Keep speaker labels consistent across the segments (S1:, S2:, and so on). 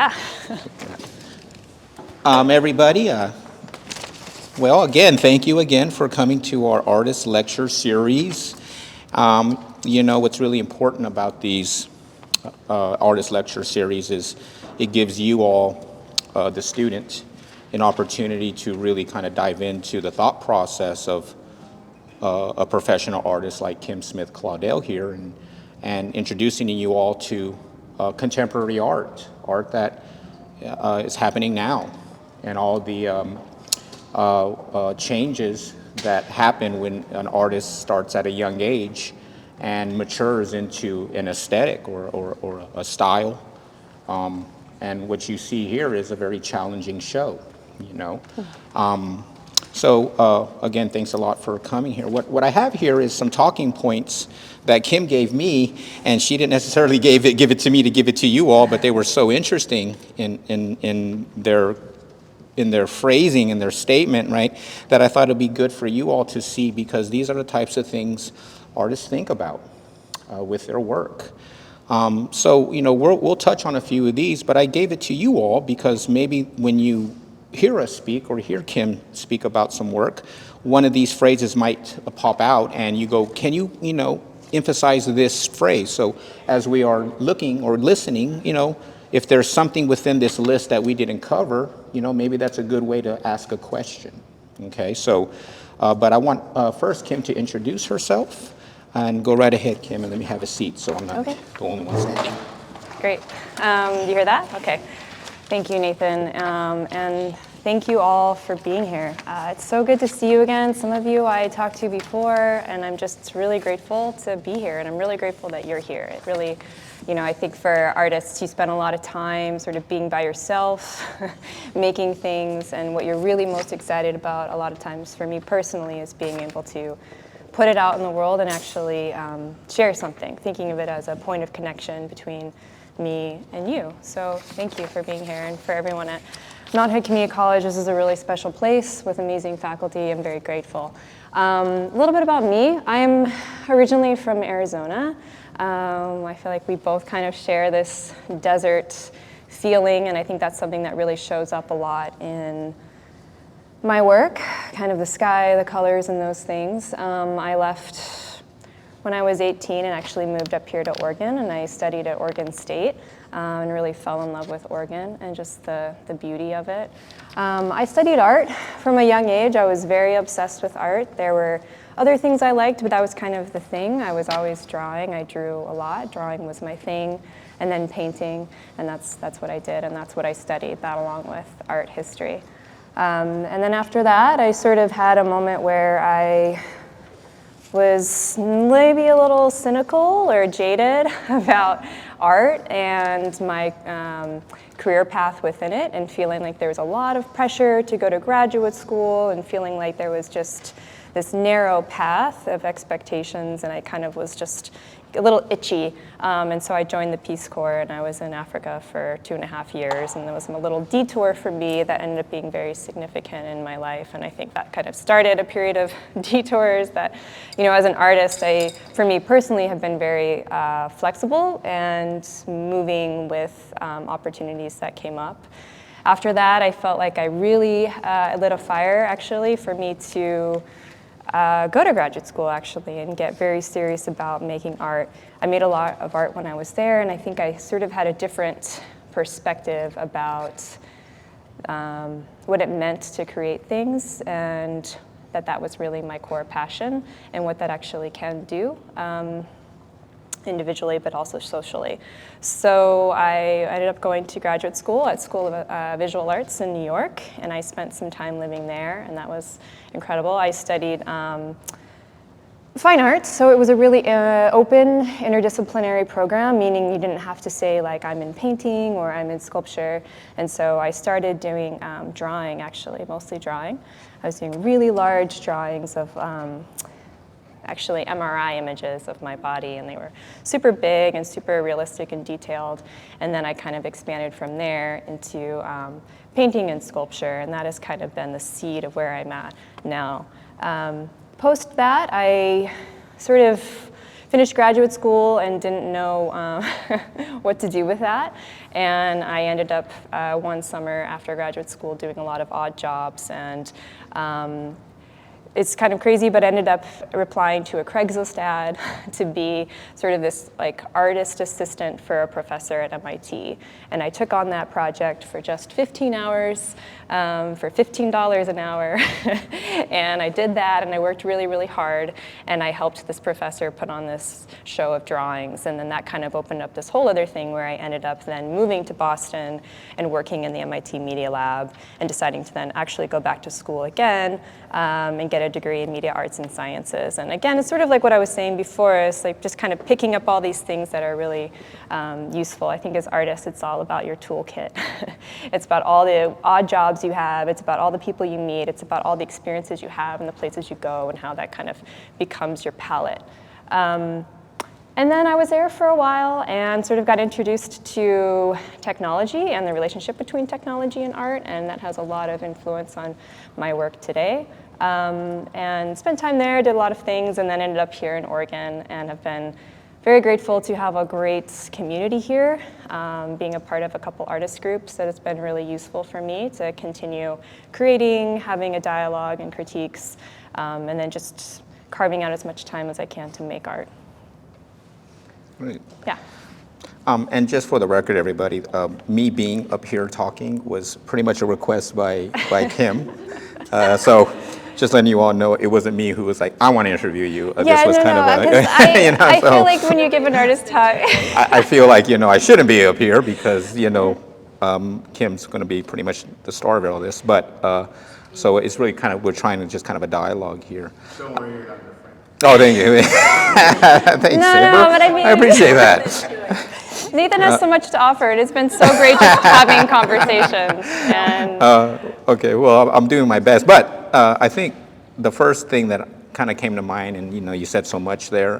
S1: Yeah.
S2: Everybody, well, again, thank you again for coming to our artist lecture series. You know, what's really important about these artist lecture series is it gives you all, the student, an opportunity to really kind of dive into the thought process of a professional artist like Kim Smith Claudel here, and introducing you all to contemporary art that is happening now, and all the changes that happen when an artist starts at a young age and matures into an aesthetic or a style. And what you see here is a very challenging show, you know. So again, thanks a lot for coming here. What I have here is some talking points that Kim gave me, and she didn't necessarily give it to me to give it to you all, but they were so interesting in their phrasing and their statement, right, that I thought it'd be good for you all to see, because these are the types of things artists think about with their work. So, you know, we'll touch on a few of these, but I gave it to you all because maybe when you hear us speak or hear Kim speak about some work, one of these phrases might pop out and you go, can you know, emphasize this phrase? So as we are looking or listening, you know, if there's something within this list that we didn't cover, you know, maybe that's a good way to ask a question. Okay, so, but I want first Kim to introduce herself, and go right ahead, Kim, and let me have a seat so I'm not the only one standing.
S1: Great. You hear that? Okay. Thank you, Nathan. And thank you all for being here. It's so good to see you again. Some of you I talked to before, and I'm just really grateful to be here, and I'm really grateful that you're here. It really, you know, I think for artists, you spend a lot of time sort of being by yourself, making things, and what you're really most excited about a lot of times for me personally is being able to put it out in the world and actually share something, thinking of it as a point of connection between me and you. So thank you for being here, and for everyone at Mount Hood Community College. This is a really special place with amazing faculty. I'm very grateful. A little bit about me. I'm originally from Arizona. I feel like we both kind of share this desert feeling, and I think that's something that really shows up a lot in my work, kind of the sky, the colors, and those things. I left when I was 18 and actually moved up here to Oregon, and I studied at Oregon State and really fell in love with Oregon and just the beauty of it. I studied art from a young age. I was very obsessed with art. There were other things I liked, but that was kind of the thing. I was always drawing. I drew a lot. Drawing was my thing, and then painting, and that's what I did, and that's what I studied, that along with art history. And then after that, I sort of had a moment where I was maybe a little cynical or jaded about art and my career path within it, and feeling like there was a lot of pressure to go to graduate school, and feeling like there was just this narrow path of expectations, and I kind of was just a little itchy, and so I joined the Peace Corps, and I was in Africa for 2.5 years, and there was a little detour for me that ended up being very significant in my life, and I think that kind of started a period of detours that, you know, as an artist, for me personally, have been very flexible and moving with opportunities that came up. After that, I felt like I really lit a fire, actually, for me to go to graduate school, actually, and get very serious about making art. I made a lot of art when I was there, and I think I sort of had a different perspective about what it meant to create things, and that was really my core passion, and what that actually can do individually, but also socially. So I ended up going to graduate school at School of Visual Arts in New York, and I spent some time living there, and that was incredible. I studied fine arts, so it was a really open, interdisciplinary program, meaning you didn't have to say, like, I'm in painting or I'm in sculpture. And so I started doing drawing, actually, mostly drawing. I was doing really large drawings of actually MRI images of my body, and they were super big and super realistic and detailed. And then I kind of expanded from there into painting and sculpture, and that has kind of been the seed of where I'm at now. Post that, I sort of finished graduate school and didn't know what to do with that. And I ended up one summer after graduate school doing a lot of odd jobs, and it's kind of crazy, but I ended up replying to a Craigslist ad to be sort of this like artist assistant for a professor at MIT. And I took on that project for just 15 hours for $15 an hour. And I did that, and I worked really, really hard. And I helped this professor put on this show of drawings. And then that kind of opened up this whole other thing where I ended up then moving to Boston and working in the MIT Media Lab and deciding to then actually go back to school again and get a degree in media arts and sciences. And again, it's sort of like what I was saying before, it's like just kind of picking up all these things that are really useful. I think as artists, it's all about your toolkit. It's about all the odd jobs you have, it's about all the people you meet, it's about all the experiences you have and the places you go and how that kind of becomes your palette. And then I was there for a while and sort of got introduced to technology and the relationship between technology and art, and that has a lot of influence on my work today. And spent time there, did a lot of things, and then ended up here in Oregon, and have been very grateful to have a great community here, being a part of a couple artist groups that has been really useful for me to continue creating, having a dialogue and critiques, and then just carving out as much time as I can to make art.
S2: Great.
S1: Yeah.
S2: And just for the record, everybody, me being up here talking was pretty much a request by Kim. So just letting you all know, it wasn't me who was like, I want to interview you. This was kind of a,
S1: I feel like when you give an artist talk.
S2: I feel like, I shouldn't be up here because, Kim's going to be pretty much the star of all this. But so it's really kind of, we're trying to just kind of a dialogue here.
S3: Don't worry, you're not your friend.
S2: Oh, thank you. Thanks,
S1: No, but I mean,
S2: I appreciate that.
S1: Nathan has so much to offer. It's been so great just having conversations. And
S2: Okay, well, I'm doing my best. But I think the first thing that kind of came to mind, and you said so much there,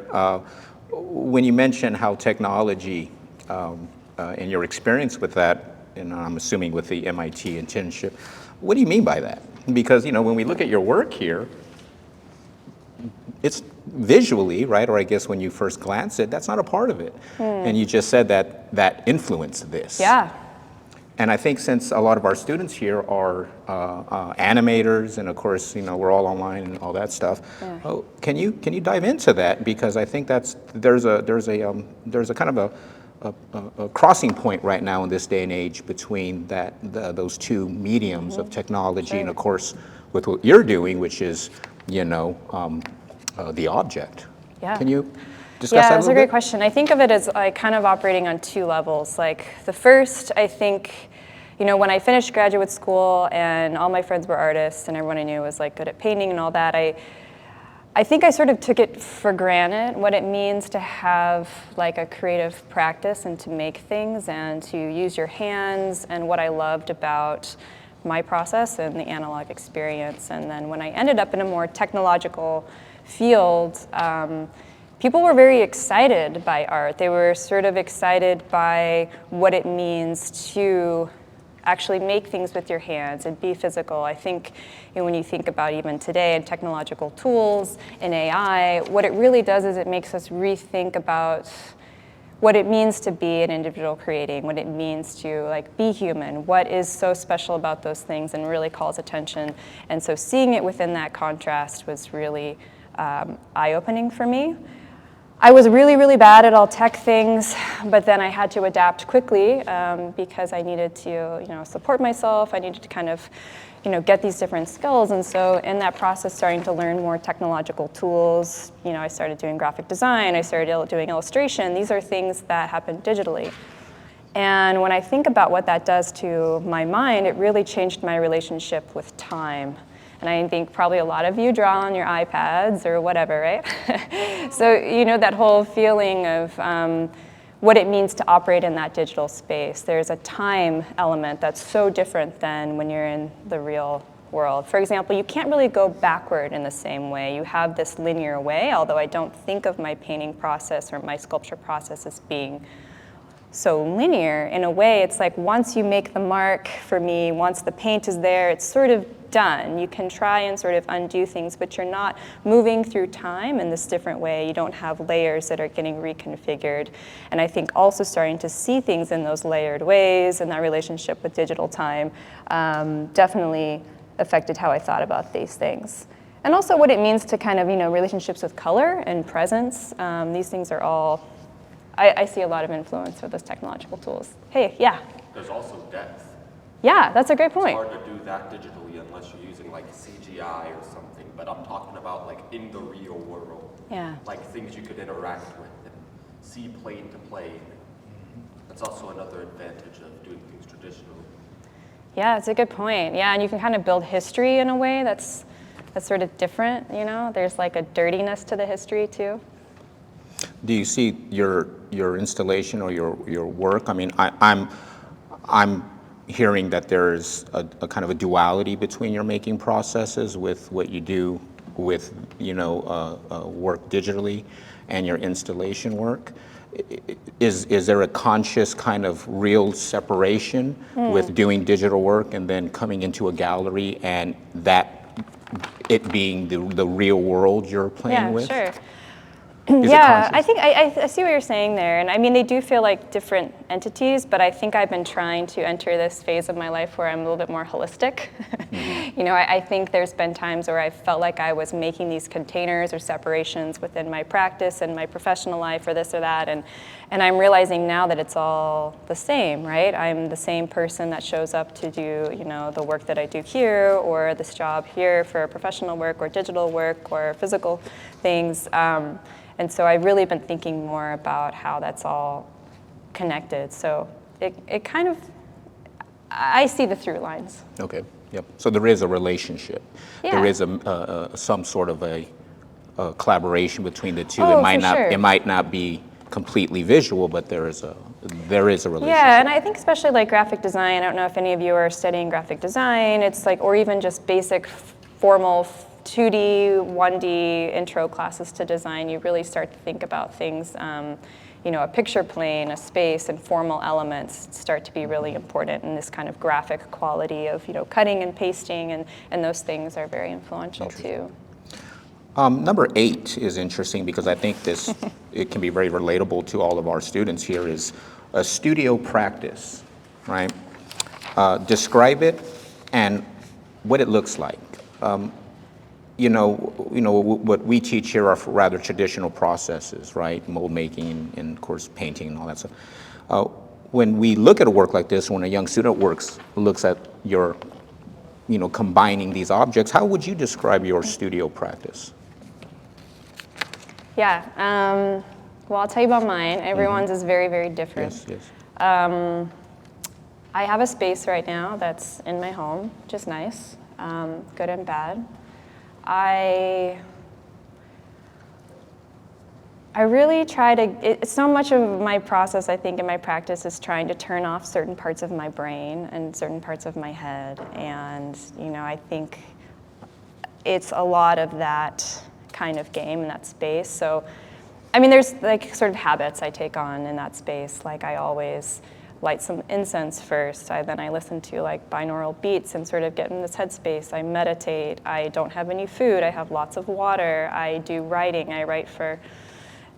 S2: when you mentioned how technology and your experience with that, and I'm assuming with the MIT internship, what do you mean by that? Because, when we look at your work here, it's visually, right, or I guess when you first glance it, that's not a part of it. And you just said that influenced this.
S1: yeah.
S2: And I think since a lot of our students here are animators, and of course, we're all online and all that stuff. Yeah. Can you dive into that? Because I think there's a kind of a crossing point right now in this day and age between those two mediums of technology, and of course, with what you're doing, which is the object.
S1: Yeah.
S2: Can you discuss that a little bit?
S1: Yeah, that's a great question. I think of it as like kind of operating on two levels. Like the first, I think, when I finished graduate school and all my friends were artists and everyone I knew was like good at painting and all that, I think I sort of took it for granted what it means to have like a creative practice and to make things and to use your hands, and what I loved about my process and the analog experience. And then when I ended up in a more technological field, people were very excited by art. They were sort of excited by what it means to actually make things with your hands and be physical. I think when you think about even today and technological tools and AI, what it really does is it makes us rethink about what it means to be an individual creating, what it means to like be human, what is so special about those things, and really calls attention. And so seeing it within that contrast was really eye-opening for me. I was really, really bad at all tech things, but then I had to adapt quickly because I needed to, support myself. I needed to kind of, get these different skills. And so in that process, starting to learn more technological tools, I started doing graphic design, I started doing illustration. These are things that happen digitally. And when I think about what that does to my mind, it really changed my relationship with time. And I think probably a lot of you draw on your iPads or whatever, right? So, that whole feeling of what it means to operate in that digital space. There's a time element that's so different than when you're in the real world. For example, you can't really go backward in the same way. You have this linear way, although I don't think of my painting process or my sculpture process as being so linear. In a way, it's like once you make the mark, for me, once the paint is there, it's sort of done. You can try and sort of undo things, but you're not moving through time in this different way. You don't have layers that are getting reconfigured. And I think also starting to see things in those layered ways and that relationship with digital time definitely affected how I thought about these things. And also what it means to kind of, relationships with color and presence. These things are all, I see a lot of influence with those technological tools. Hey, yeah?
S3: There's also depth.
S1: Yeah, that's a great point.
S3: It's hard to do that digitally unless you're using like CGI or something, but I'm talking about like in the real world.
S1: Yeah.
S3: Like things you could interact with and see plane to plane. That's also another advantage of doing things traditionally.
S1: Yeah, it's a good point. Yeah, and you can kind of build history in a way that's sort of different, There's like a dirtiness to the history too.
S2: Do you see your installation or your work? I mean, I'm hearing that there's a kind of a duality between your making processes with what you do with work digitally and your installation work. Is there a conscious kind of real separation with doing digital work and then coming into a gallery and it being the real world you're playing with?
S1: Yeah, sure.
S2: Is
S1: Yeah,
S2: it
S1: I think I see what you're saying there. And I mean, they do feel like different entities, but I think I've been trying to enter this phase of my life where I'm a little bit more holistic. I think there's been times where I felt like I was making these containers or separations within my practice and my professional life or this or that. And I'm realizing now that it's all the same, right? I'm the same person that shows up to do, the work that I do here or this job here for professional work or digital work or physical things. And so I've really been thinking more about how that's all connected. So it kind of, I see the through lines.
S2: Okay, yep. So there is a relationship.
S1: Yeah.
S2: There is some sort of a collaboration between the two.
S1: Oh,
S2: It might
S1: for
S2: not
S1: sure.
S2: it might not be completely visual, but there is a relationship.
S1: Yeah, and I think especially like graphic design, I don't know if any of you are studying graphic design, it's like, or even just basic formal 2D, 1D intro classes to design, you really start to think about things, a picture plane, a space, and formal elements start to be really important in this kind of graphic quality of, cutting and pasting, and those things are very influential too.
S2: Number 8 is interesting because I think it can be very relatable to all of our students here, is a studio practice, right? Describe it and what it looks like. What we teach here are rather traditional processes, right? Mold making and of course painting and all that stuff. When we look at a work like this, when a young student looks at your, combining these objects, how would you describe your studio practice?
S1: Yeah, well, I'll tell you about mine. Everyone's is very, very different.
S2: Yes.
S1: I have a space right now that's in my home, which is nice, good and bad. I really try to, so much of my process, I think, in my practice is trying to turn off certain parts of my brain and certain parts of my head. And, I think it's a lot of that kind of game in that space. So, there's like sort of habits I take on in that space. Like I always light some incense first. Then I listen to like binaural beats and sort of get in this headspace. I meditate. I don't have any food. I have lots of water. I do writing. I write for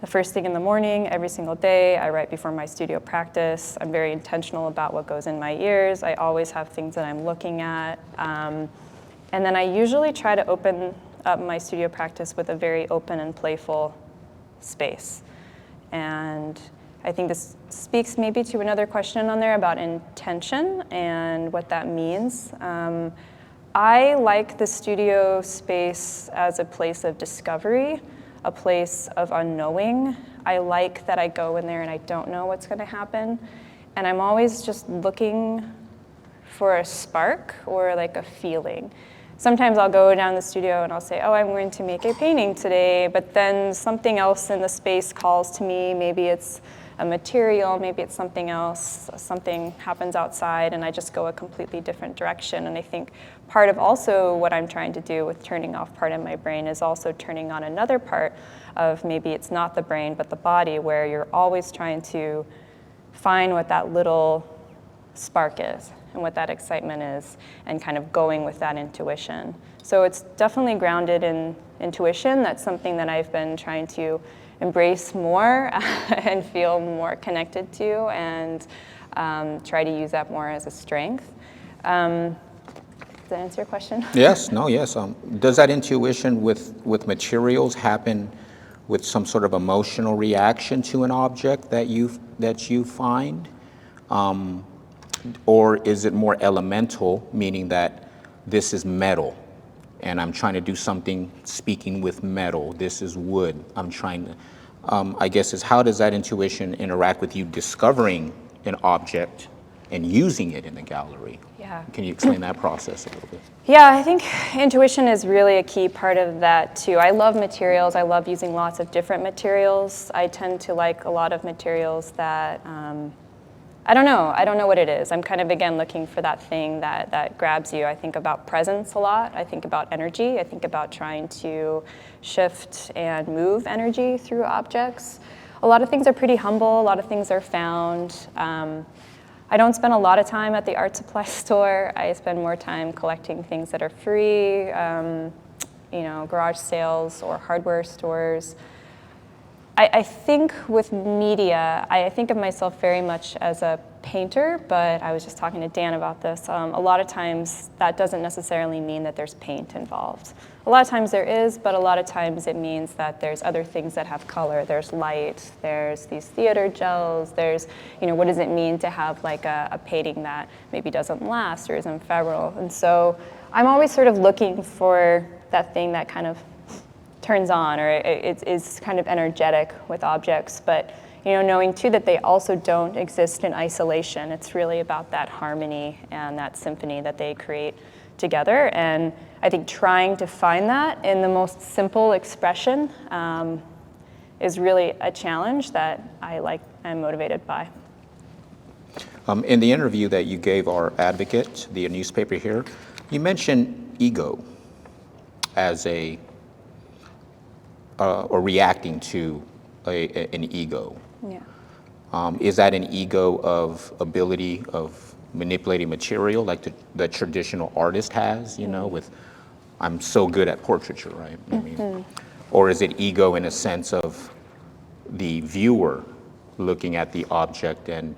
S1: the first thing in the morning every single day. I write before my studio practice. I'm very intentional about what goes in my ears. I always have things that I'm looking at. And then I usually try to open up my studio practice with a very open and playful space. And I think this speaks maybe to another question on there about intention and what that means. I like the studio space as a place of discovery, a place of unknowing. I like that I go in there and I don't know what's going to happen. And I'm always just looking for a spark or like a feeling. Sometimes I'll go down the studio and I'll say, oh, I'm going to make a painting today, but then something else in the space calls to me. Maybe it's a material, maybe it's something else, something happens outside and I just go a completely different direction. And I think part of also what I'm trying to do with turning off part of my brain is also turning on another part of maybe it's not the brain, but the body, where you're always trying to find what that little spark is and what that excitement is, and kind of going with that intuition. So it's definitely grounded in intuition. That's something that I've been trying to embrace more and feel more connected to, and try to use that more as a strength. Does that answer your question?
S2: Yes, no, yes. Does that intuition with materials happen with some sort of emotional reaction to an object that you find? Or is it more elemental, meaning that this is metal and I'm trying to do something speaking with metal, this is wood, I'm trying to, I guess is how does that intuition interact with you discovering an object and using it in the gallery?
S1: Yeah.
S2: Can you explain that process a little bit?
S1: Yeah, I think intuition is really a key part of that too. I love materials. I love using lots of different materials. I tend to like a lot of materials that, I don't know what it is. I'm kind of, again, looking for that thing that grabs you. I think about presence a lot. I think about energy. I think about trying to shift and move energy through objects. A lot of things are pretty humble. A lot of things are found. I don't spend a lot of time at the art supply store. I spend more time collecting things that are free, garage sales or hardware stores. I think with media, I think of myself very much as a painter, but I was just talking to Dan about this. A lot of times that doesn't necessarily mean that there's paint involved. A lot of times there is, but a lot of times it means that there's other things that have color. There's light, there's these theater gels, there's, what does it mean to have like a painting that maybe doesn't last or is ephemeral? And so I'm always sort of looking for that thing that kind of turns on, or it is kind of energetic with objects, but knowing too that they also don't exist in isolation. It's really about that harmony and that symphony that they create together. And I think trying to find that in the most simple expression is really a challenge that I'm motivated by.
S2: In the interview that you gave our Advocate, the newspaper here, you mentioned ego as or reacting to an ego.
S1: Yeah.
S2: Is that an ego of ability of manipulating material like the traditional artist has, with, I'm so good at portraiture, right? I mean, or is it ego in a sense of the viewer looking at the object and,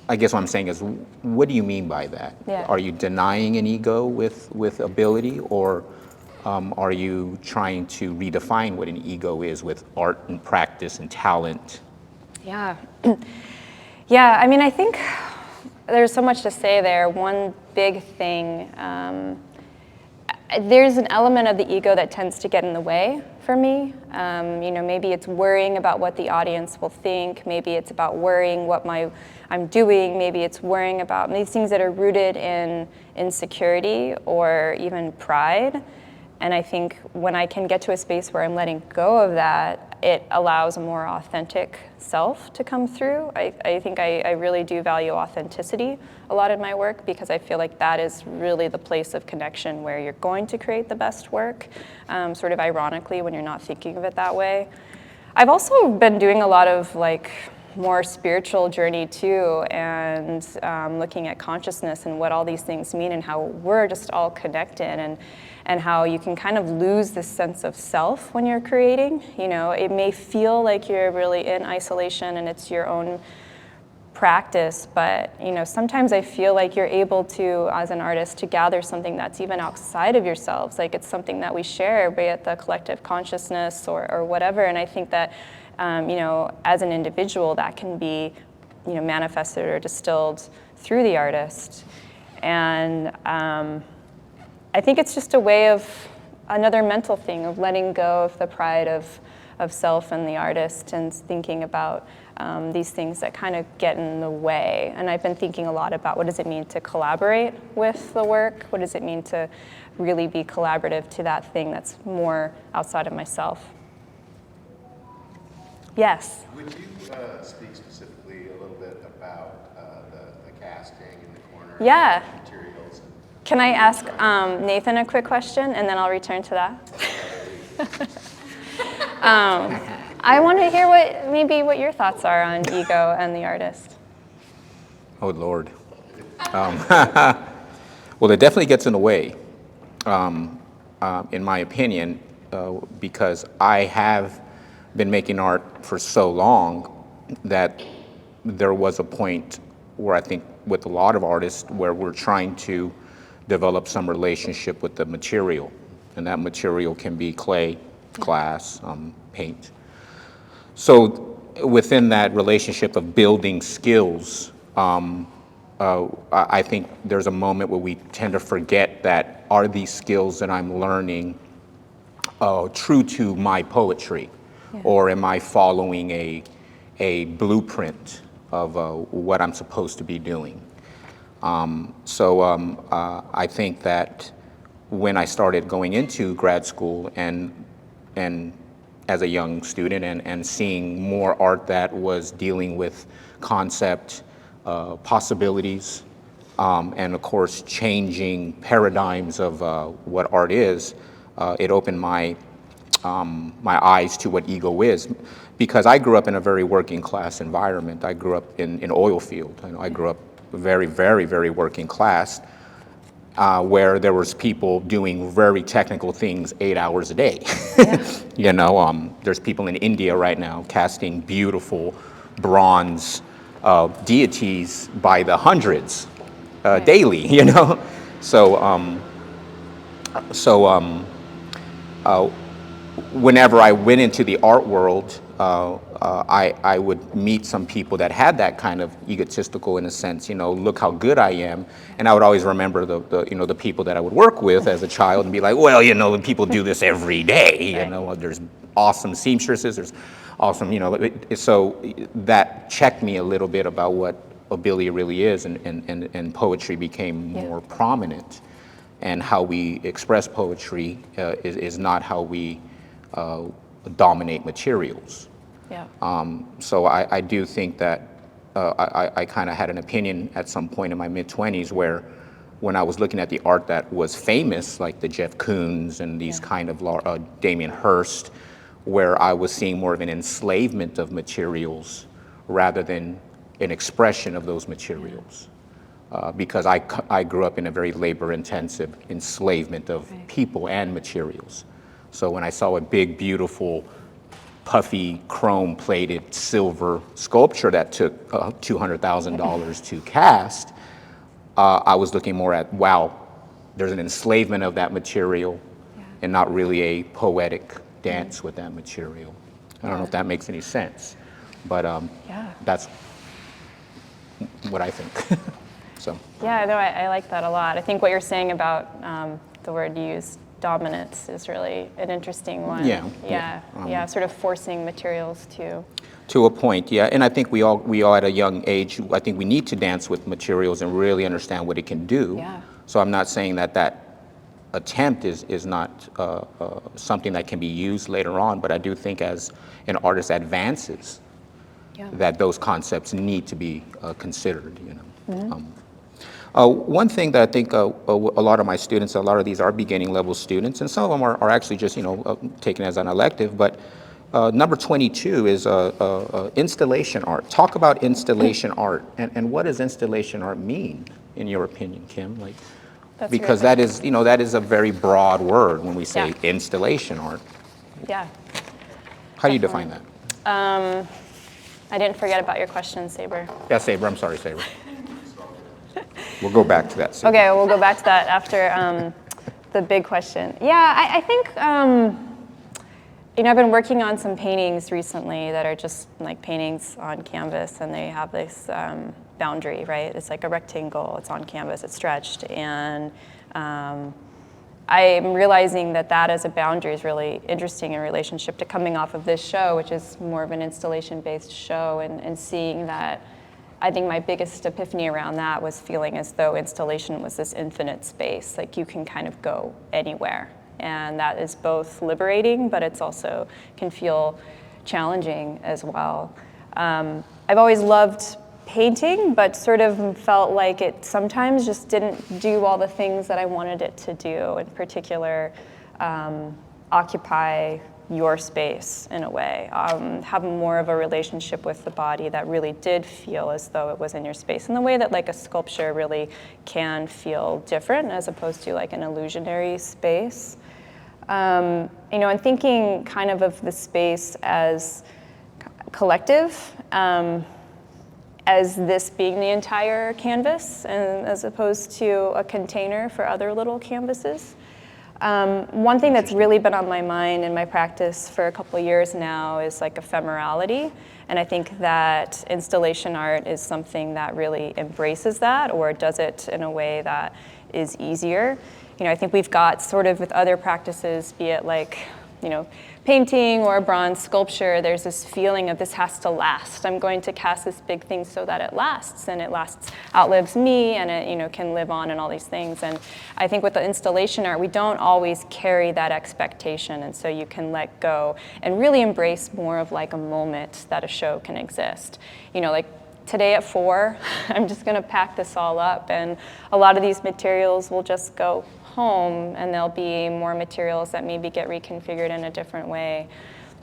S2: I guess what I'm saying is, what do you mean by that?
S1: Yeah.
S2: Are you denying an ego with ability, or are you trying to redefine what an ego is with art and practice and talent?
S1: Yeah. Yeah, I mean, I think there's so much to say there. One big thing, there's an element of the ego that tends to get in the way for me. Maybe it's worrying about what the audience will think. Maybe it's about worrying what I'm doing. Maybe it's worrying about these things that are rooted in insecurity or even pride. And I think when I can get to a space where I'm letting go of that, it allows a more authentic self to come through. I think I really do value authenticity a lot in my work, because I feel like that is really the place of connection where you're going to create the best work, sort of ironically when you're not thinking of it that way. I've also been doing a lot of more spiritual journey too, and looking at consciousness and what all these things mean and how we're just all connected, and how you can kind of lose this sense of self when you're creating. It may feel like you're really in isolation and it's your own practice, but sometimes I feel like you're able to, as an artist, to gather something that's even outside of yourselves. Like it's something that we share, be it the collective consciousness or whatever. And I think that as an individual, that can be manifested or distilled through the artist. And I think it's just a way of another mental thing of letting go of the pride of self and the artist, and thinking about these things that kind of get in the way. And I've been thinking a lot about what does it mean to collaborate with the work? What does it mean to really be collaborative to that thing that's more outside of myself? Yes?
S4: Would you speak specifically a little bit about the casting in the corner?
S1: Yeah.
S4: Materials.
S1: Can I ask Nathan a quick question, and then I'll return to that? I want to hear what your thoughts are on ego and the artist.
S2: Oh, Lord. Well, it definitely gets in the way, in my opinion, because I have been making art for so long that there was a point where I think with a lot of artists where we're trying to develop some relationship with the material. And that material can be clay, glass, paint. So within that relationship of building skills, I think there's a moment where we tend to forget that are these skills that I'm learning true to my poetry? Yeah. Or am I following a blueprint of what I'm supposed to be doing? I think that when I started going into grad school and as a young student and seeing more art that was dealing with concept, possibilities, and of course changing paradigms of what art is, it opened my eyes to what ego is. Because I grew up in a very working class environment. I grew up in oil field. I grew up very, very, very working class, where there was people doing very technical things 8 hours a day. Yeah. There's people in India right now casting beautiful bronze deities by the hundreds daily. Whenever I went into the art world, I would meet some people that had that kind of egotistical, in a sense, look how good I am. And I would always remember the people that I would work with as a child and be like, well, people do this every day. There's awesome seamstresses, there's awesome, so that checked me a little bit about what ability really is, and poetry became more prominent. And how we express poetry is not how we dominate materials. Yeah. So I do think that I kind of had an opinion at some point in my mid-20s where when I was looking at the art that was famous, like the Jeff Koons and these kind of Damien Hirst, where I was seeing more of an enslavement of materials rather than an expression of those materials. Because I grew up in a very labor-intensive enslavement of people and materials. So when I saw a big, beautiful, puffy, chrome-plated silver sculpture that took $200,000 to cast, I was looking more at, wow, there's an enslavement of that material and not really a poetic dance with that material. I don't know if that makes any sense, but that's what I think. So.
S1: Yeah, no, I like that a lot. I think what you're saying about the word you used, dominance, is really an interesting one. Yeah, sort of forcing materials to
S2: a point, yeah. And I think we all at a young age, I think we need to dance with materials and really understand what it can do. Yeah. So I'm not saying that attempt is not something that can be used later on, but I do think as an artist advances, that those concepts need to be considered. Mm-hmm. One thing that I think a lot of my students, a lot of these are beginning level students, and some of them are actually just taken as an elective, but number 22 is installation art. Talk about installation art, and what does installation art mean, in your opinion, Kim? Because that is a very broad word when we say installation art.
S1: Yeah.
S2: How do you define that?
S1: I didn't forget about your question, Saber.
S2: Yeah, Saber. I'm sorry, Saber. We'll go back to that soon.
S1: Okay, we'll go back to that after the big question. Yeah, I think, I've been working on some paintings recently that are just like paintings on canvas, and they have this boundary, right? It's like a rectangle, it's on canvas, it's stretched, and I'm realizing that as a boundary is really interesting in relationship to coming off of this show, which is more of an installation-based show, and seeing that. I think my biggest epiphany around that was feeling as though installation was this infinite space, like you can kind of go anywhere. And that is both liberating, but it's also can feel challenging as well. I've always loved painting, but sort of felt like it sometimes just didn't do all the things that I wanted it to do, in particular, occupy your space in a way, have more of a relationship with the body that really did feel as though it was in your space, in the way that like a sculpture really can feel different as opposed to like an illusionary space. And thinking kind of the space as collective, as this being the entire canvas, and as opposed to a container for other little canvases. One thing that's really been on my mind in my practice for a couple of years now is like ephemerality. And I think that installation art is something that really embraces that, or does it in a way that is easier. I think we've got sort of with other practices, be it like, painting or bronze sculpture, there's this feeling of this has to last. I'm going to cast this big thing so that it lasts, and it outlives me, and it, can live on and all these things. And I think with the installation art, we don't always carry that expectation, and so you can let go and really embrace more of like a moment that a show can exist. Like today at 4, I'm just gonna pack this all up, and a lot of these materials will just go home, and there'll be more materials that maybe get reconfigured in a different way.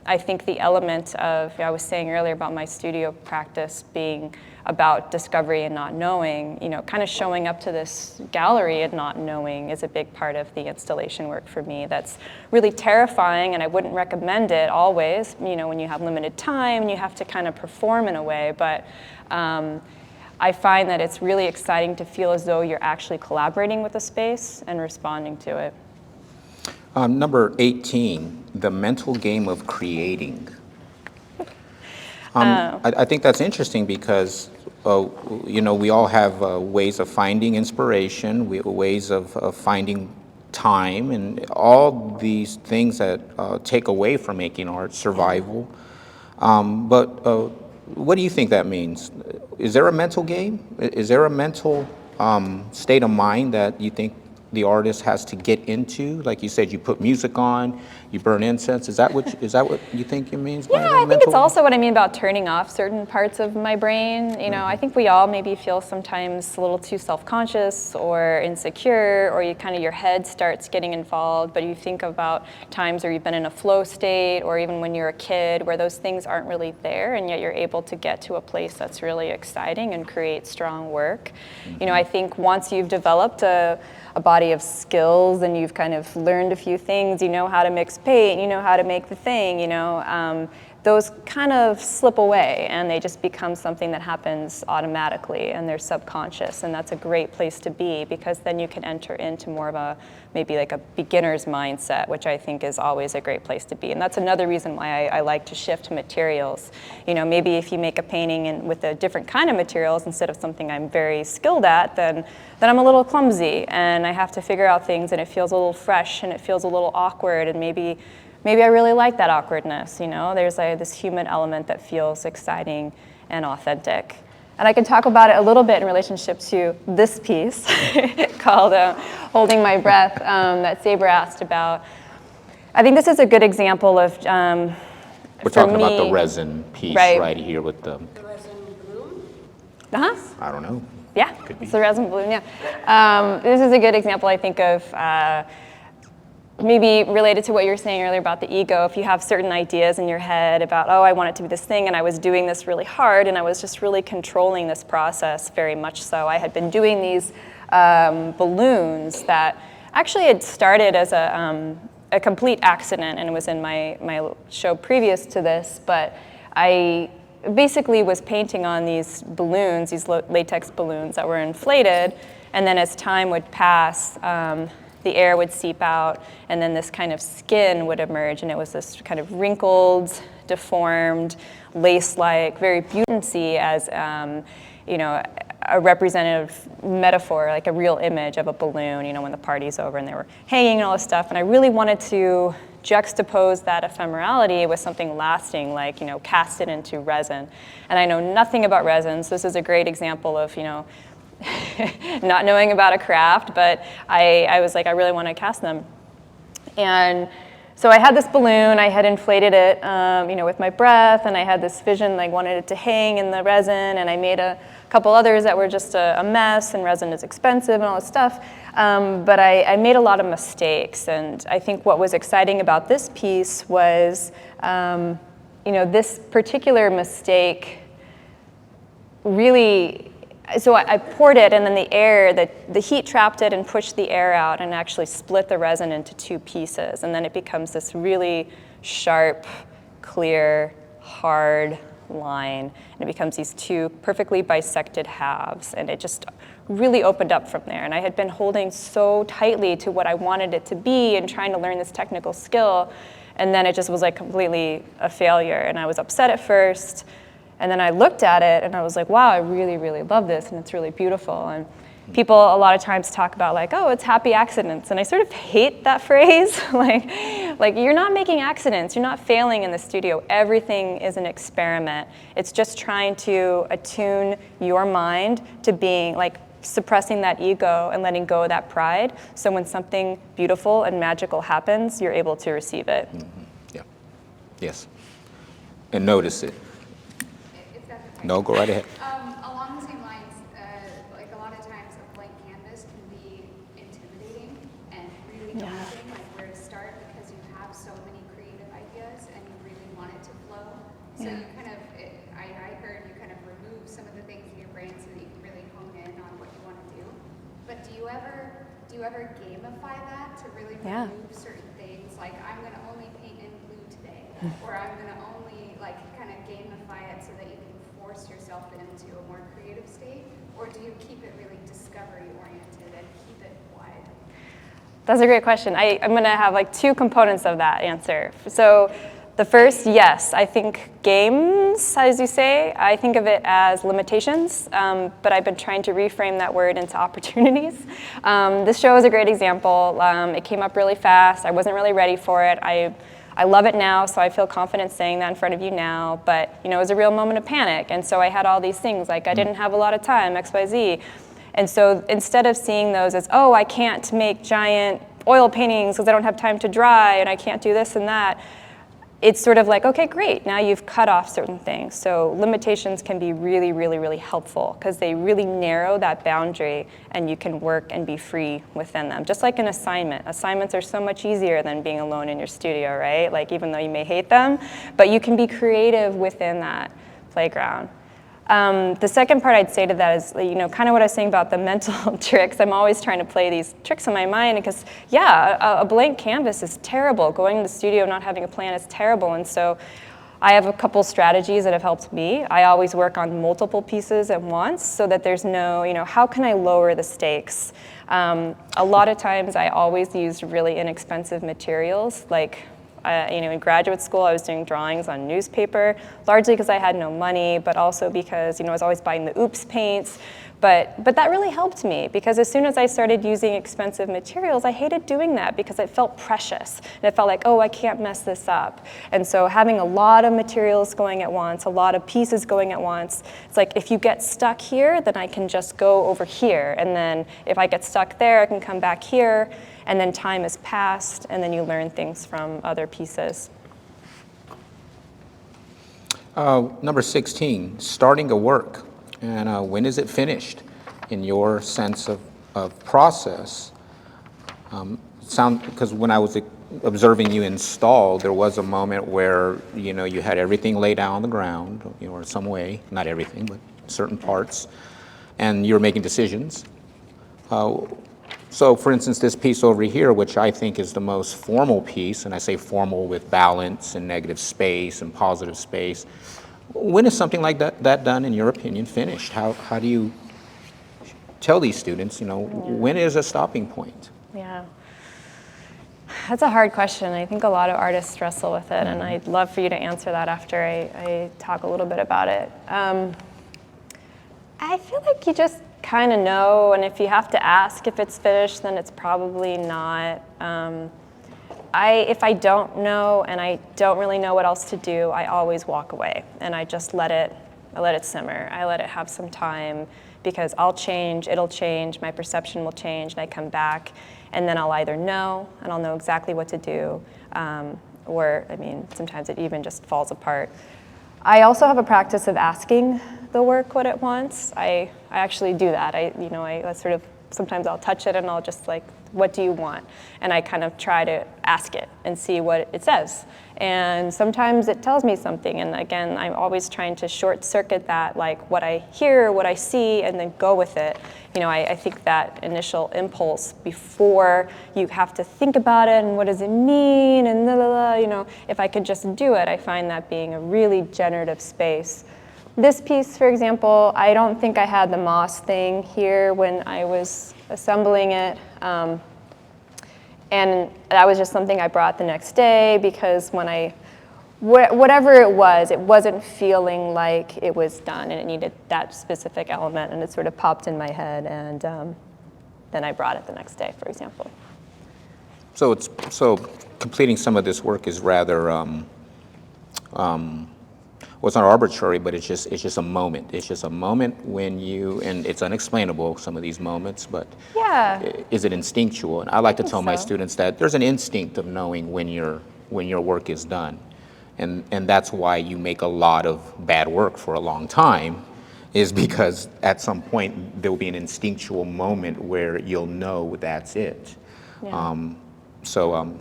S1: I think the element of, I was saying earlier about my studio practice being about discovery and not knowing, kind of showing up to this gallery and not knowing is a big part of the installation work for me. That's really terrifying, and I wouldn't recommend it always, when you have limited time and you have to kind of perform in a way, but I find that it's really exciting to feel as though you're actually collaborating with the space and responding to it.
S2: Number 18, the mental game of creating. I think that's interesting because, we all have ways of finding inspiration, ways of finding time, and all these things that take away from making art, survival. But what do you think that means? Is there a mental game? Is there a mental state of mind that you think the artist has to get into? Like you said, you put music on, you burn incense. Is that what you think it means?
S1: Yeah, I think it's also what I mean about turning off certain parts of my brain. I think we all maybe feel sometimes a little too self-conscious or insecure, or your head starts getting involved, but you think about times where you've been in a flow state, or even when you're a kid, where those things aren't really there, and yet you're able to get to a place that's really exciting and create strong work. I think once you've developed a body of skills and you've kind of learned a few things, you know how to mix paint, you know how to make the thing, those kind of slip away and they just become something that happens automatically and they're subconscious, and that's a great place to be because then you can enter into more of maybe like a beginner's mindset, which I think is always a great place to be. And that's another reason why I like to shift materials. Maybe if you make a painting with a different kind of materials instead of something I'm very skilled at, then I'm a little clumsy and I have to figure out things and it feels a little fresh and it feels a little awkward, and maybe I really like that awkwardness, There's this human element that feels exciting and authentic. And I can talk about it a little bit in relationship to this piece called Holding My Breath that Saber asked about. I think this is a good example of,
S2: we're talking about the resin piece right here with the
S5: resin bloom?
S1: Uh-huh.
S2: I don't know.
S1: Yeah,
S2: Could be.
S1: it's the resin balloon, yeah. This is a good example, I think, of maybe related to what you were saying earlier about the ego. If you have certain ideas in your head about, I want it to be this thing, and I was doing this really hard, and I was just really controlling this process very much so. I had been doing these balloons that actually had started as a complete accident, and it was in my show previous to this, but I basically was painting on these balloons, these latex balloons that were inflated, and then as time would pass, the air would seep out, and then this kind of skin would emerge, and it was this kind of wrinkled, deformed, lace-like, very beautiful as, a representative metaphor, like a real image of a balloon, when the party's over and they were hanging and all this stuff. And I really wanted to juxtapose that ephemerality with something lasting, like, cast it into resin. And I know nothing about resins. This is a great example of, not knowing about a craft, but I was like, I really want to cast them. And so I had this balloon, I had inflated it, with my breath, and I had this vision, I wanted it to hang in the resin, and I made a couple others that were just a mess, and resin is expensive and all this stuff. But I made a lot of mistakes, and I think what was exciting about this piece was, this particular mistake really, so I poured it, and then the heat trapped it and pushed the air out and actually split the resin into two pieces, and then it becomes this really sharp, clear, hard line, and it becomes these two perfectly bisected halves, and it just really opened up from there. And I had been holding so tightly to what I wanted it to be and trying to learn this technical skill, and then it just was like completely a failure, and I was upset at first, and then I looked at it and I was like, wow, I really, really love this, and it's really beautiful. And people a lot of times talk about like, oh, it's happy accidents, and I sort of hate that phrase. like you're not making accidents, you're not failing in the studio. Everything is an experiment. It's just trying to attune your mind to being like suppressing that ego and letting go of that pride. So when something beautiful and magical happens, you're able to receive it.
S2: Mm-hmm. Yeah. Yes. And notice it. No, go right ahead.
S5: Along the same lines, like a lot of times a blank canvas can be intimidating and really daunting, like where to start, because you have so many creative ideas and you really want it to flow. So you kind of, I heard you kind of remove some of the things in your brain so that you can really hone in on what you want to do. But do you ever gamify that to really remove certain things? Like, I'm going to only paint in blue today, or I'm going to only like kind of gamify it so that you can force yourself into a more creative state, or do you keep it really discovery oriented and keep it wide?
S1: That's a great question. I'm going to have like two components of that answer. So the first, yes, I think games, as you say, I think of it as limitations, but I've been trying to reframe that word into opportunities. This show is a great example. It came up really fast. I wasn't really ready for it. I love it now, so I feel confident saying that in front of you now, but it was a real moment of panic, and so I had all these things, like I didn't have a lot of time, X, Y, Z. And so instead of seeing those as, oh, I can't make giant oil paintings because I don't have time to dry, and I can't do this and that, it's sort of like, okay, great, now you've cut off certain things. So limitations can be really, really, really helpful because they really narrow that boundary and you can work and be free within them. Just like an assignment. Assignments are so much easier than being alone in your studio, right? Like even though you may hate them, but you can be creative within that playground. The second part I'd say to that is, kind of what I was saying about the mental tricks. I'm always trying to play these tricks in my mind because, a blank canvas is terrible. Going to the studio not having a plan is terrible. And so I have a couple strategies that have helped me. I always work on multiple pieces at once so that there's no, how can I lower the stakes? A lot of times I always use really inexpensive materials, like in graduate school, I was doing drawings on newspaper, largely because I had no money, but also because I was always buying the oops paints. But that really helped me because as soon as I started using expensive materials, I hated doing that because it felt precious. And it felt like, oh, I can't mess this up. And so having a lot of materials going at once, a lot of pieces going at once, it's like if you get stuck here, then I can just go over here. And then if I get stuck there, I can come back here. And then time has passed, and then you learn things from other pieces.
S2: Number 16, starting a work. And when is it finished in your sense of process? Because when I was observing you install, there was a moment where you had everything laid out on the ground, or some way, not everything, but certain parts, and you were making decisions. So for instance, this piece over here, which I think is the most formal piece, and I say formal with balance and negative space and positive space, when is something like that done, in your opinion, finished? How do you tell these students, when is a stopping point?
S1: Yeah. That's a hard question. I think a lot of artists wrestle with it, and I'd love for you to answer that after I talk a little bit about it. I feel like you just kind of know, and if you have to ask if it's finished, then it's probably not. If I don't know and I don't really know what else to do, I always walk away and I just let it simmer. I let it have some time because I'll change, it'll change, my perception will change, and I come back and then I'll either know and I'll know exactly what to do, or sometimes it even just falls apart. I also have a practice of asking the work what it wants, I actually do that. I sort of, sometimes I'll touch it and I'll just like, what do you want? And I kind of try to ask it and see what it says. And sometimes it tells me something. And again, I'm always trying to short circuit that, like what I hear, what I see, and then go with it. I think that initial impulse before you have to think about it and what does it mean and if I could just do it, I find that being a really generative space. This piece, for example, I don't think I had the moss thing here when I was assembling it. And that was just something I brought the next day because when whatever it wasn't feeling like it was done and it needed that specific element, and it sort of popped in my head, and then I brought it the next day, for example.
S2: So completing some of this work is rather, well, it's not arbitrary, but it's just a moment. It's just a moment when and it's unexplainable, some of these moments, but
S1: yeah.
S2: Is it instinctual? And I like to tell my
S1: so.
S2: students that there's an instinct of knowing when your work is done. And that's why you make a lot of bad work for a long time, is because at some point there will be an instinctual moment where you'll know that's it.
S1: Yeah.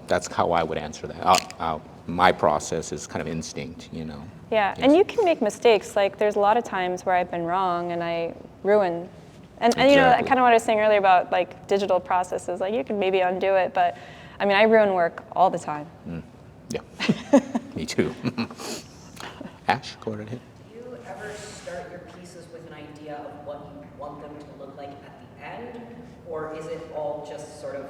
S2: That's how I would answer that. My process is kind of instinct,
S1: Yeah,
S2: Yes.
S1: and you can make mistakes. Like there's a lot of times where I've been wrong and I ruin. And kind of what I was saying earlier about like digital processes, like you can maybe undo it, but I ruin work all the time.
S2: Yeah, me too. Ash, go right ahead.
S6: Do you ever start your pieces with an idea of what you want them to look like at the end, or is it all just sort of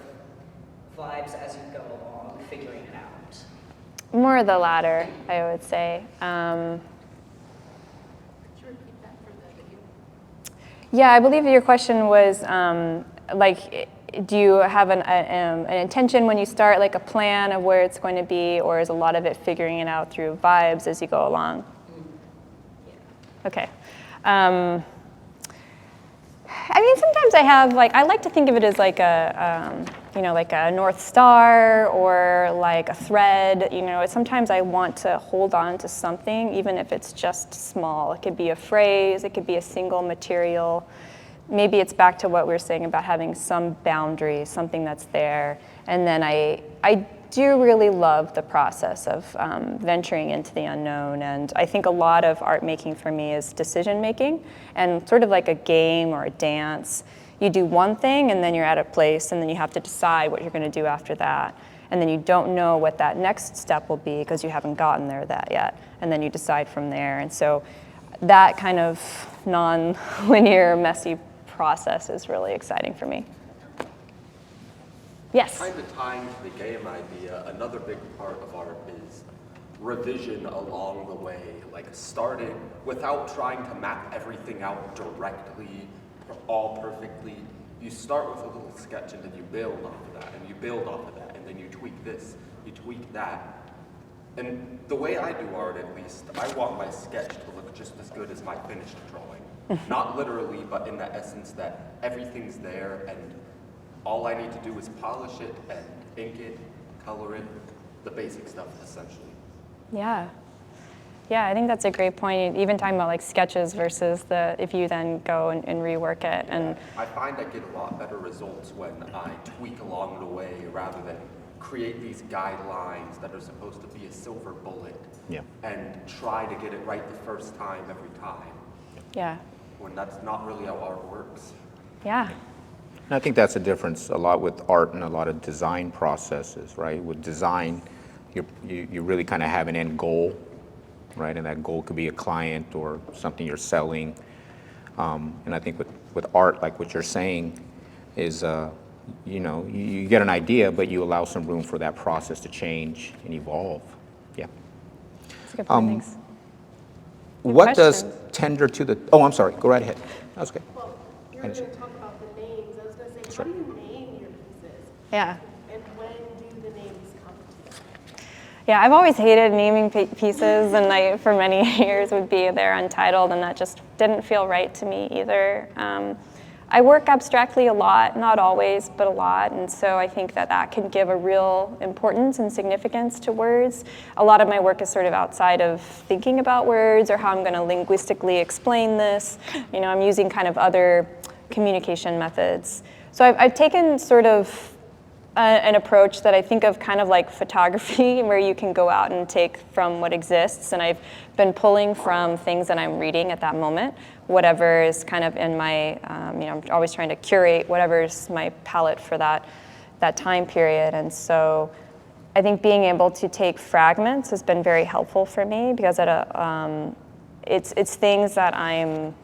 S6: vibes as you go along, figuring it out?
S1: More the latter, I would say.
S5: Could you repeat that for the video?
S1: Yeah, I believe your question was do you have an intention when you start, like a plan of where it's going to be, or is a lot of it figuring it out through vibes as you go along?
S6: Yeah.
S1: Okay. Sometimes I have, I like to think of it as like like a North Star or like a thread. Sometimes I want to hold on to something, even if it's just small. It could be a phrase, it could be a single material. Maybe it's back to what we were saying about having some boundary, something that's there. And then I do really love the process of venturing into the unknown. And I think a lot of art making for me is decision making, and sort of like a game or a dance. You do one thing and then you're at a place and then you have to decide what you're going to do after that. And then you don't know what that next step will be because you haven't gotten there yet. And then you decide from there. And so that kind of non-linear, messy process is really exciting for me. Yes?
S3: Kind of tying to the game idea, another big part of art is revision along the way, like starting without trying to map everything out directly, all perfectly. You start with a little sketch and then you build off of that, and you build off of that, and then you tweak this, you tweak that. And the way I do art, at least, I want my sketch to look just as good as my finished drawing. Not literally, but in the essence that everything's there, and all I need to do is polish it and ink it, color it, the basic stuff, essentially.
S1: Yeah. Yeah, I think that's a great point. Even talking about like sketches versus if you then go and rework it. And
S3: I find I get a lot better results when I tweak along the way rather than create these guidelines that are supposed to be a silver bullet and try to get it right the first time every time.
S1: Yeah.
S3: When that's not really how art works.
S1: Yeah.
S2: And I think that's a difference a lot with art and a lot of design processes, right? With design, you really kind of have an end goal, right? And that goal could be a client or something you're selling. And I think with art, like what you're saying, is you get an idea, but you allow some room for that process to change and evolve. Yeah.
S1: That's a good point, thanks.
S2: What does
S1: questions?
S2: tender to the? Oh, I'm sorry. Go right ahead. That's okay.
S7: Well, you were going to talk about the names. I was going to say, how do you name your pieces?
S1: Yeah.
S7: And when do the names come to you?
S1: Yeah, I've always hated naming pieces, and I, for many years, would be there untitled, and that just didn't feel right to me either. I work abstractly a lot, not always, but a lot, and so I think that that can give a real importance and significance to words. A lot of my work is sort of outside of thinking about words or how I'm going to linguistically explain this. You know, I'm using kind of other communication methods. So I've taken sort of an approach that I think of kind of like photography, where you can go out and take from what exists, and I've been pulling from things that I'm reading at that moment, whatever is kind of in my, you know, I'm always trying to curate whatever's my palette for that time period, and so I think being able to take fragments has been very helpful for me, because it's things that I'm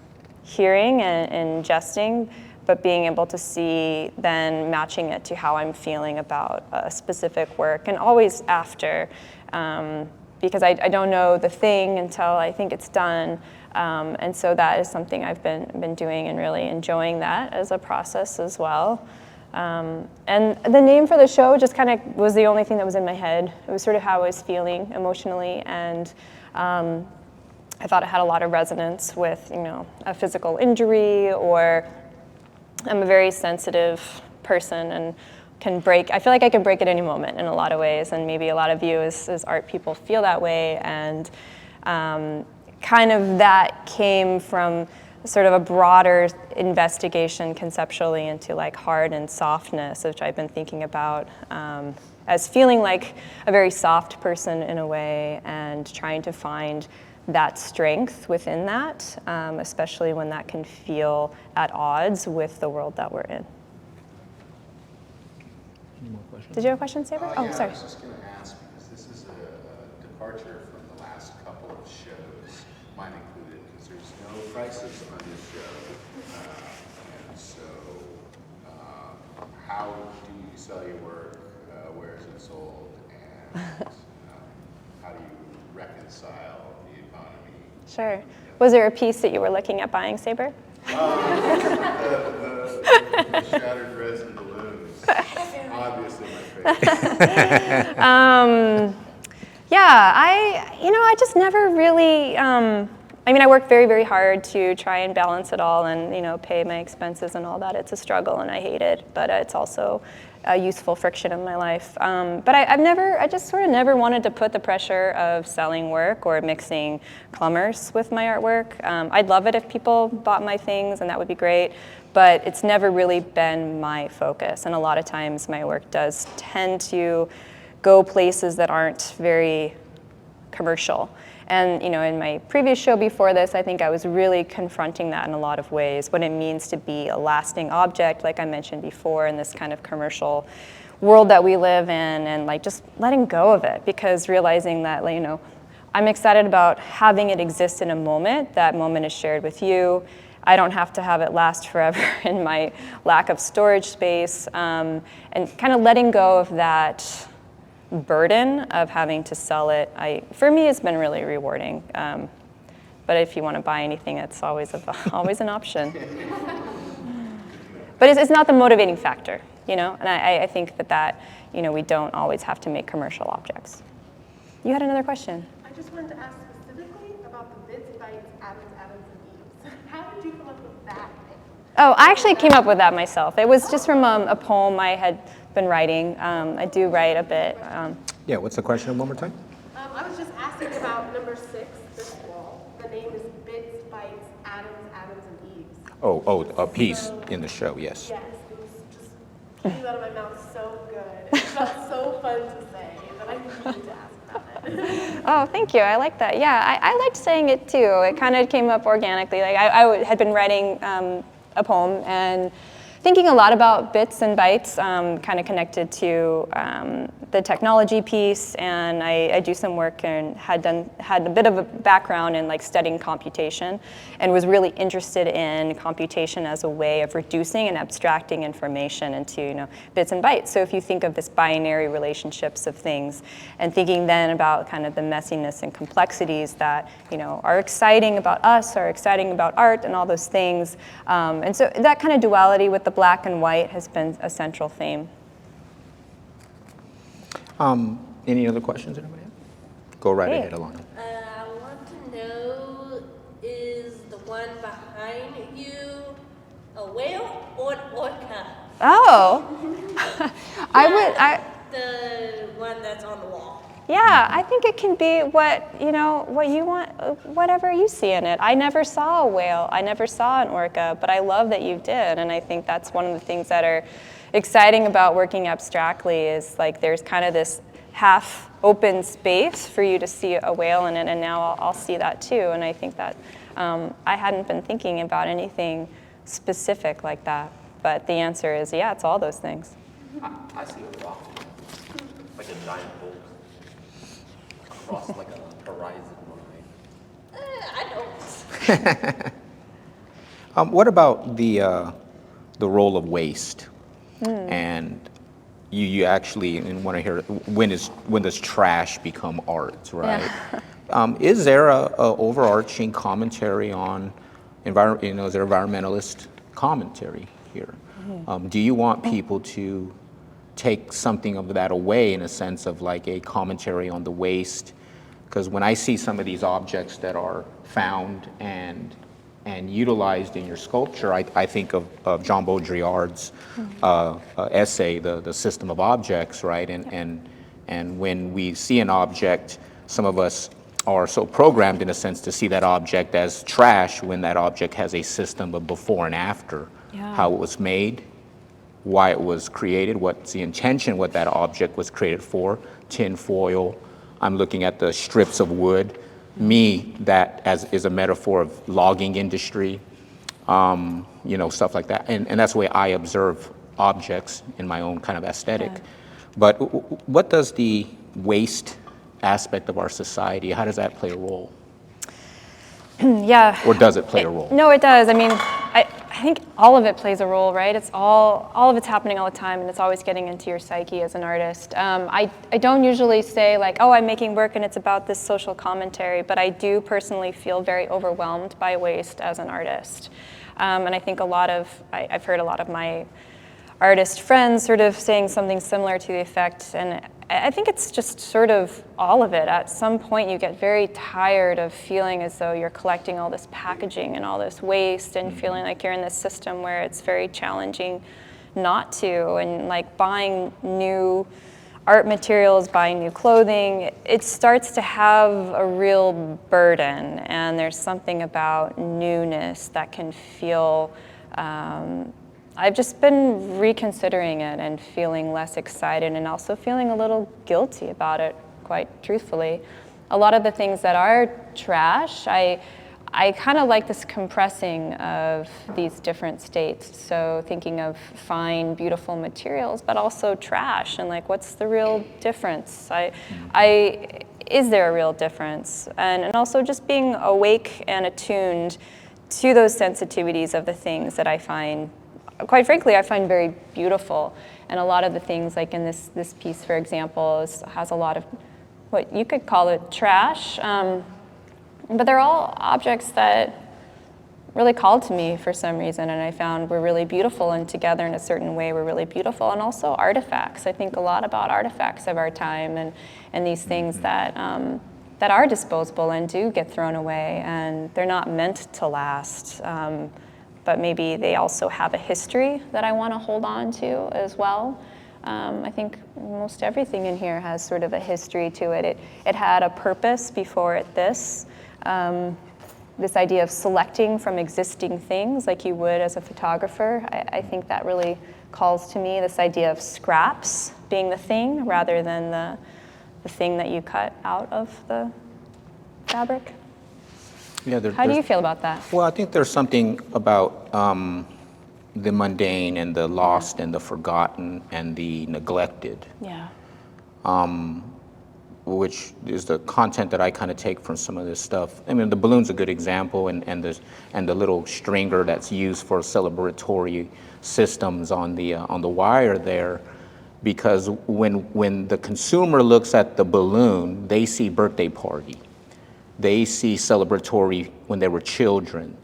S1: hearing and ingesting, but being able to see then matching it to how I'm feeling about a specific work, and always after, because I don't know the thing until I think it's done, and so that is something I've been doing and really enjoying that as a process as well. And the name for the show just kind of was the only thing that was in my head. It was sort of how I was feeling emotionally, and I thought it had a lot of resonance with, you know, a physical injury, or I'm a very sensitive person and I feel like I can break at any moment in a lot of ways, and maybe a lot of you as art people feel that way, and kind of that came from sort of a broader investigation conceptually into like hard and softness, which I've been thinking about as feeling like a very soft person in a way, and trying to find that strength within that, especially when that can feel at odds with the world that we're in.
S2: Any more questions?
S1: Did you have a question, Saber?
S4: Yeah,
S1: Oh, sorry.
S4: I was just going to ask, because this is a departure from the last couple of shows, mine included, because there's no prices on this show. And so, how do you sell your work? Where is it sold? And how do you reconcile the economy?
S1: Sure. Was there a piece that you were looking at buying, Saber?
S4: The shattered resin balloons. Obviously my favorite.
S1: Yeah, I just never really, I mean, I work very, very hard to try and balance it all and, you know, pay my expenses and all that. It's a struggle and I hate it, but it's also a useful friction in my life. But I just sort of never wanted to put the pressure of selling work or mixing commerce with my artwork. I'd love it if people bought my things, and that would be great, but it's never really been my focus. And a lot of times my work does tend to go places that aren't very commercial. And, you know, in my previous show before this, I think I was really confronting that in a lot of ways, what it means to be a lasting object, like I mentioned before, in this kind of commercial world that we live in, and like just letting go of it, because realizing that, you know, I'm excited about having it exist in a moment. That moment is shared with you. I don't have to have it last forever in my lack of storage space, and kind of letting go of that burden of having to sell it, for me, it's been really rewarding. But if you want to buy anything, it's always an option. But it's not the motivating factor, you know. And I think that you know, we don't always have to make commercial objects. You had another question.
S7: I just wanted to ask specifically about the bits, bytes, atoms, and eves. How did you come up with that name?
S1: Oh, I actually came up with that myself. It was just from a poem I had been writing. I do write a bit.
S2: Yeah, what's the question one more time?
S7: I was just asking about number 6, this wall. The name is bits, bytes, atoms, and eves.
S2: Oh, a piece in the show, yes.
S7: Yes, it was just came out of my mouth so good. It felt so fun to say that I needed to ask about it.
S1: Oh, thank you. I like that. Yeah, I liked saying it too. It kind of came up organically. Like I had been writing a poem and thinking a lot about bits and bytes, kind of connected to the technology piece, and I do some work and had a bit of a background in like studying computation, and was really interested in computation as a way of reducing and abstracting information into, you know, bits and bytes. So if you think of this binary relationships of things, and thinking then about kind of the messiness and complexities that, you know, are exciting about us, are exciting about art, and all those things, and so that kind of duality with the black and white has been a central theme.
S2: Any other questions, anybody? Go right
S1: Hey.
S2: ahead, Alana.
S8: I want to know, is the one behind you a whale? orca.
S1: Oh,
S8: The one that's on the wall.
S1: Yeah, I think it can be what you want, whatever you see in it. I never saw a whale, I never saw an orca, but I love that you did, and I think that's one of the things that are exciting about working abstractly is like there's kind of this half open space for you to see a whale in it, and now I'll see that too, and I think that I hadn't been thinking about anything specific like that, but the answer is yeah, it's all those things.
S3: I see a rock, like a giant bolt, across like a horizon line.
S8: I don't.
S2: What about the role of waste? And you actually want to hear when does trash become art, right?
S1: Yeah.
S2: Is there a overarching commentary on is there environmentalist commentary here? Do you want people to take something of that away in a sense of like a commentary on the waste? Because when I see some of these objects that are found and utilized in your sculpture, I think of Jean Baudrillard's essay, the System of Objects, right? And when we see an object, some of us are so programmed in a sense to see that object as trash when that object has a system of before and after, how it was made, why it was created, what's the intention, what that object was created for, tin foil. I'm looking at the strips of wood. That is a metaphor of logging industry, stuff like that. And that's the way I observe objects in my own kind of aesthetic.
S1: Yeah.
S2: But what does the waste aspect of our society, how does that play a role?
S1: Yeah.
S2: Or does it play a role?
S1: No, it does. I mean, I think all of it plays a role, right? It's all of it's happening all the time, and it's always getting into your psyche as an artist. I don't usually say like, oh, I'm making work and it's about this social commentary, but I do personally feel very overwhelmed by waste as an artist. And I think I've heard a lot of my artist friends sort of saying something similar to the effect, and I think it's just sort of all of it. At some point you get very tired of feeling as though you're collecting all this packaging and all this waste and feeling like you're in this system where it's very challenging not to, and like buying new art materials, buying new clothing, it starts to have a real burden, and there's something about newness that can feel I've just been reconsidering it and feeling less excited and also feeling a little guilty about it, quite truthfully. A lot of the things that are trash, I kind of like this compressing of these different states. So thinking of fine, beautiful materials, but also trash, and like, what's the real difference? Is there a real difference? And also just being awake and attuned to those sensitivities of the things that I find, quite frankly, I find very beautiful. And a lot of the things, like in this piece, for example, has a lot of what you could call it trash, but they're all objects that really called to me for some reason, and I found were really beautiful, and together in a certain way were really beautiful. And also artifacts. I think a lot about artifacts of our time and these things that are disposable and do get thrown away, and they're not meant to last. But maybe they also have a history that I want to hold on to as well. I think most everything in here has sort of a history to it. It had a purpose before this idea of selecting from existing things like you would as a photographer. I think that really calls to me, this idea of scraps being the thing rather than the thing that you cut out of the fabric.
S2: Yeah,
S1: how do you feel about that?
S2: Well, I think there's something about the mundane and the lost and the forgotten and the neglected.
S1: Yeah.
S2: Which is the content that I kind of take from some of this stuff. I mean, the balloon's a good example, and the little stringer that's used for celebratory systems on the wire there, because when the consumer looks at the balloon, they see birthday party. They see celebratory when they were children.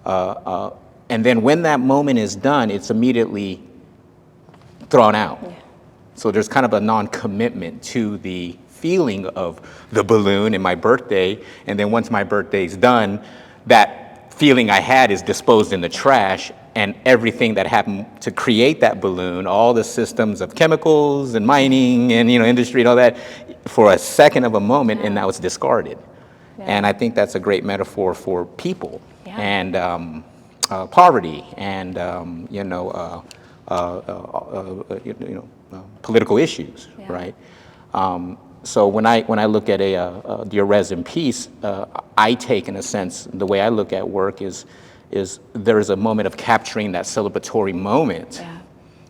S2: And then when that moment is done, it's immediately thrown out. Yeah. So there's kind of a non-commitment to the feeling of the balloon and my birthday. And then once my birthday's done, that feeling I had is disposed in the trash, and everything that happened to create that balloon, all the systems of chemicals and mining and industry and all that, for a second of a moment, and now it's discarded. And I think that's a great metaphor for people and poverty and political issues, right? So when I look at the arisen piece, I take, in a sense, the way I look at work is there is a moment of capturing that celebratory moment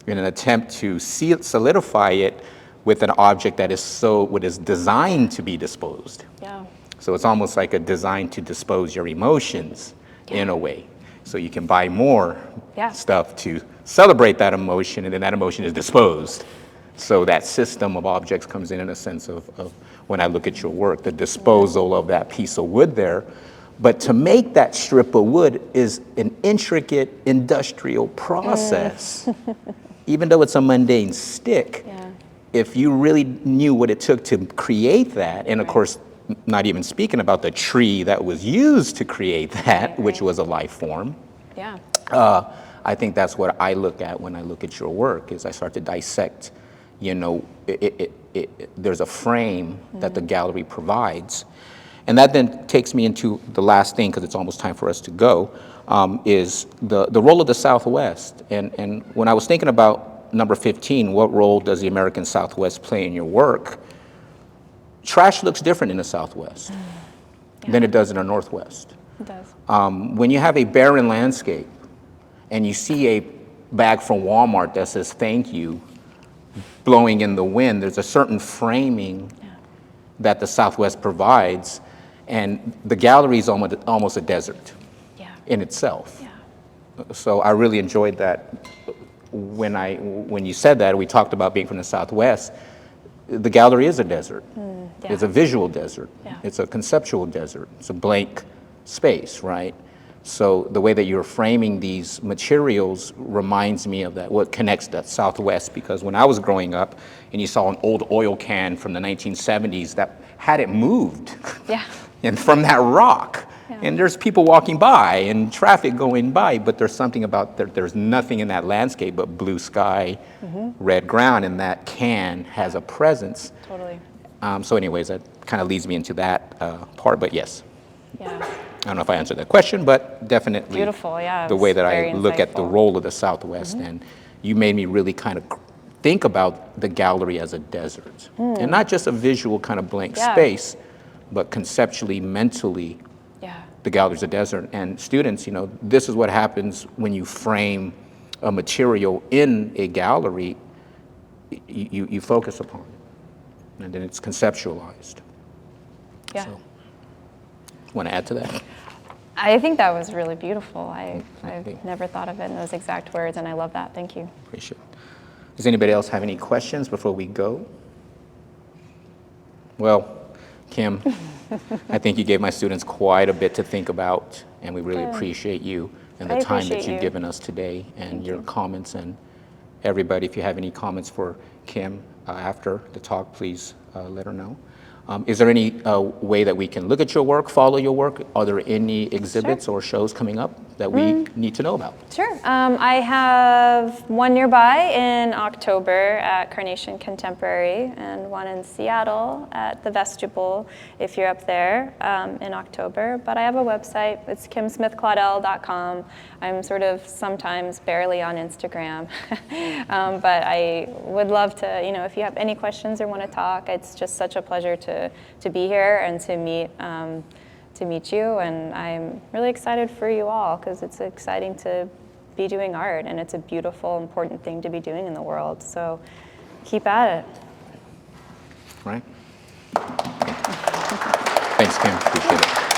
S2: in an attempt to solidify it with an object that is designed to be disposed.
S1: Yeah.
S2: So it's almost like a design to dispose your emotions in a way. So you can buy more stuff to celebrate that emotion, and then that emotion is disposed. So that system of objects comes in a sense of when I look at your work, the disposal of that piece of wood there. But to make that strip of wood is an intricate industrial process. Even though it's a mundane stick, if you really knew what it took to create that, and of course, not even speaking about the tree that was used to create that, which was a life form.
S1: Yeah.
S2: I think that's what I look at when I look at your work, is I start to dissect, there's a frame that the gallery provides. And that then takes me into the last thing, because it's almost time for us to go, is the role of the Southwest. And when I was thinking about number 15, what role does the American Southwest play in your work? Trash looks different in the Southwest than it does in the Northwest.
S1: It does.
S2: When you have a barren landscape and you see a bag from Walmart that says thank you blowing in the wind, there's a certain framing that the Southwest provides, and the gallery is almost a desert in itself. So I really enjoyed that when you said that, we talked about being from the Southwest. The gallery is a desert. It's a visual desert. It's a conceptual desert. It's a blank space, right? So the way that you're framing these materials reminds me of that, what connects that Southwest, because when I was growing up and you saw an old oil can from the 1970s that hadn't moved and from that rock, and there's people walking by and traffic going by, but there's something about there's nothing in that landscape but blue sky, red ground, and that can has a presence.
S1: Totally.
S2: So anyways, that kind of leads me into that part, but yes.
S1: Yeah.
S2: I don't know if I answered that question, but definitely
S1: Beautiful,
S2: the way that I look at the role of the Southwest, and you made me really kind of think about the gallery as a desert, and not just a visual kind of blank space, but conceptually, mentally, the gallery's a desert. And students, this is what happens when you frame a material in a gallery. You focus upon it, and then it's conceptualized.
S1: Yeah.
S2: So, want to add to that?
S1: I think that was really beautiful. I've never thought of it in those exact words, and I love that. Thank you.
S2: Appreciate it. Does anybody else have any questions before we go? Well, Kim, I think you gave my students quite a bit to think about, and we really appreciate you and the
S1: I
S2: time that
S1: appreciate
S2: you've
S1: you.
S2: given us today, and your comments. And everybody, if you have any comments for Kim after the talk, please let her know. Is there any way that we can look at your work, follow your work? Are there any exhibits or shows coming up that we need to know about?
S1: Sure. I have one nearby in October at Carnation Contemporary, and one in Seattle at the Vestibule, if you're up there, in October. But I have a website. It's kimsmithclaudel.com. I'm sort of sometimes barely on Instagram. But I would love to, if you have any questions or want to talk, it's just such a pleasure to be here and to meet you, and I'm really excited for you all, because it's exciting to be doing art, and it's a beautiful, important thing to be doing in the world. So keep at it.
S2: Right. Thanks, Kim. Appreciate it.